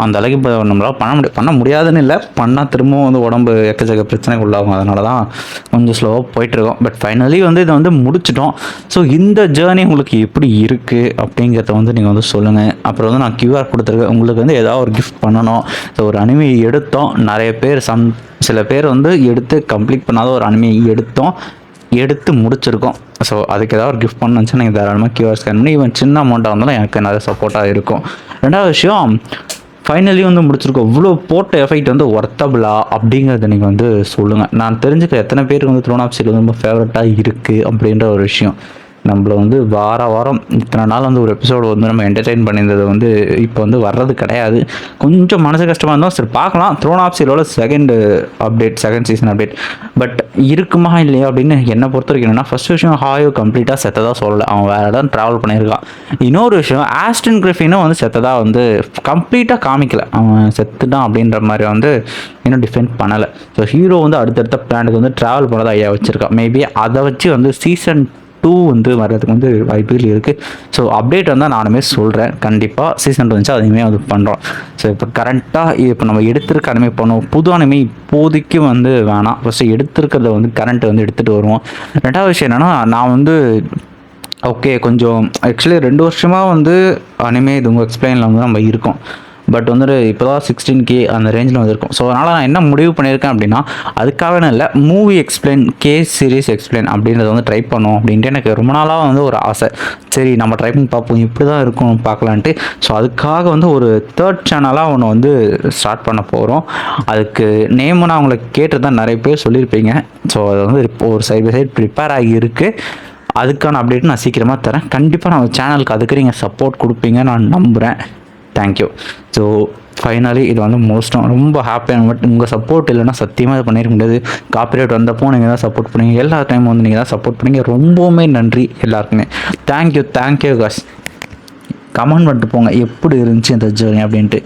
Speaker 1: அந்த அளவுக்கு இப்போ நம்மளால் பண்ண முடியாதுன்னு இல்லை, பண்ணால் திரும்பவும் வந்து உடம்பு எக்கச்சக்க பிரச்சனைக்கு உள்ளாகும். அதனால தான் கொஞ்சம் ஸ்லோவாக போயிட்டுருக்கோம். பட் ஃபைனலி வந்து இதை வந்து முடிச்சிட்டோம். ஸோ இந்த ஜேர்னி உங்களுக்கு எப்படி இருக்குது அப்படிங்கிறத வந்து நீங்கள் வந்து சொல்லுங்கள். அப்புறம் வந்து நான் QR கொடுத்துருக்கேன். உங்களுக்கு வந்து ஏதாவது ஒரு கிஃப்ட் பண்ணணும். ஸோ ஒரு அனிமே எடுத்தோம், நிறைய பேர் சில பேர் வந்து எடுத்து கம்ப்ளீட் பண்ணாத ஒரு அனிமே எடுத்து முடிச்சிருக்கோம். ஸோ அதுக்கு ஏதாவது ஒரு கிஃப்ட் பண்ணணுச்சுன்னா நீங்கள் தாராளமாக QR ஸ்கேன் பண்ணி ஈவன் சின்ன அமௌண்ட்டாக இருந்தாலும் எனக்கு நிறைய சப்போர்ட்டாக இருக்கும். ரெண்டாவது விஷயம், ஃபைனலி வந்து முடிச்சிருக்கோம். இவ்வளோ போட்ட எஃபெக்ட் வந்து ஒர்த்தபிளா அப்படிங்கிறத நீங்கள் வந்து சொல்லுங்கள். நான் தெரிஞ்சுக்க எத்தனை பேருக்கு வந்து த்ரோன் ஆஃப் ஸ்டீல் ரொம்ப ஃபேவரட்டாக இருக்குது அப்படின்ற ஒரு விஷயம். நம்மளை வந்து வாரம் இத்தனை நாள் வந்து ஒரு எபிசோடு வந்து நம்ம என்டர்டெயின் பண்ணியிருந்தது வந்து இப்போ வந்து வர்றது கிடையாது. கொஞ்சம் மனசு கஷ்டமாக இருந்தோம். சரி பார்க்கலாம், த்ரோன் ஆஃப் ஸ்டீலோட செகண்ட் சீசன் அப்டேட். பட் இருக்குமா இல்லையா அப்படின்னு என்னை பொறுத்த வரைக்கும் என்னன்னா, ஃபர்ஸ்ட் விஷயம் ஹாயோ கம்ப்ளீட்டாக செத்ததாக சொல்லலை, அவன் வேறு இடம் ட்ராவல் பண்ணியிருக்கான். இன்னொரு விஷயம், ஆஸ்டன் கிரிஃபினும் வந்து செத்ததாக வந்து கம்ப்ளீட்டாக காமிக்கலை, அவன் செத்துட்டான் அப்படின்ற மாதிரி வந்து இன்னும் டிஃபெண்ட் பண்ணலை. ஸோ ஹீரோ வந்து அடுத்தடுத்த பிளானுக்கு வந்து ட்ராவல் பண்ணதை ஐடியா வச்சுருக்கான். மேபி அதை வச்சு வந்து சீசன் 2 வந்து வர்றதுக்கு வந்து வாய்ப்புகள் இருக்குது. ஸோ அப்டேட் வந்தால் நானுமே சொல்கிறேன். கண்டிப்பாக சீசன் இருந்துச்சு அதையுமே வந்து பண்ணுறோம். ஸோ இப்போ கரண்ட்டாக இப்போ நம்ம எடுத்திருக்க அனிமே பண்ணுவோம். புது அனிமே இப்போதைக்கு வந்து வேணாம், ஃபஸ்ட்டு எடுத்திருக்கிறத வந்து கரண்ட் வந்து எடுத்துகிட்டு வருவோம். ரெண்டாவது விஷயம் என்னென்னா, நான் வந்து ஓகே கொஞ்சம் ஆக்சுவலி 2 வருஷமாக வந்து அனிமே இது உங்கள் எக்ஸ்பிளைனில் வந்து நம்ம இருக்கோம். பட் வந்துட்டு இப்போ தான் 16K அந்த ரேஞ்சில் வந்துருக்கும். ஸோ அதனால் நான் என்ன முடிவு பண்ணியிருக்கேன் அப்படின்னா, அதுக்காக இல்லை, மூவி எக்ஸ்பிளைன், சீரிஸ் எக்ஸ்பிளைன் அப்படின்றத வந்து ட்ரை பண்ணுவோம் அப்படின்ட்டு எனக்கு ரொம்ப நாளாக வந்து ஒரு ஆசை. சரி நம்ம ட்ரை பண்ணி பார்ப்போம், இப்படி தான் இருக்கும் பார்க்கலான்ட்டு. ஸோ அதுக்காக வந்து ஒரு 3rd சேனலாக ஒன்று வந்து ஸ்டார்ட் பண்ண போகிறோம். அதுக்கு நேம் நான் அவங்களை கேட்டு தான் நிறைய பேர் சொல்லியிருப்பீங்க. ஸோ அது வந்து இப்போ ஒரு சைட் பை சைட் ப்ரிப்பேர் ஆகி இருக்குது. அதுக்கான அப்டேட் நான் சீக்கிரமாக தரேன். கண்டிப்பாக நம்ம சேனலுக்கு அதுக்கு நீங்கள் சப்போர்ட் கொடுப்பீங்க நான் நம்புகிறேன். தேங்க்யூ. ஸோ ஃபைனலி இது வந்து மோஸ்ட்டாக ரொம்ப ஹாப்பியான. பட் உங்கள் சப்போர்ட் இல்லைன்னா சத்தியமாக இது பண்ணியிருக்க முடியாது. காப்பிரைட் வந்தப்போ நீங்கள் தான் சப்போர்ட் பண்ணீங்க, எல்லா டைமும் வந்து நீங்கள் தான் சப்போர்ட் பண்ணீங்க. ரொம்பவுமே நன்றி எல்லாருக்குமே. Thank you cos. கமெண்ட் பண்ணிட்டு போங்க எப்படி இருந்துச்சு இந்த ஜேர்னி அப்படின்ட்டு.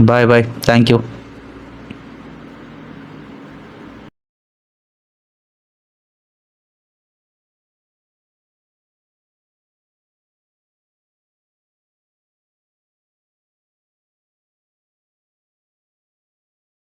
Speaker 1: Bye thank you.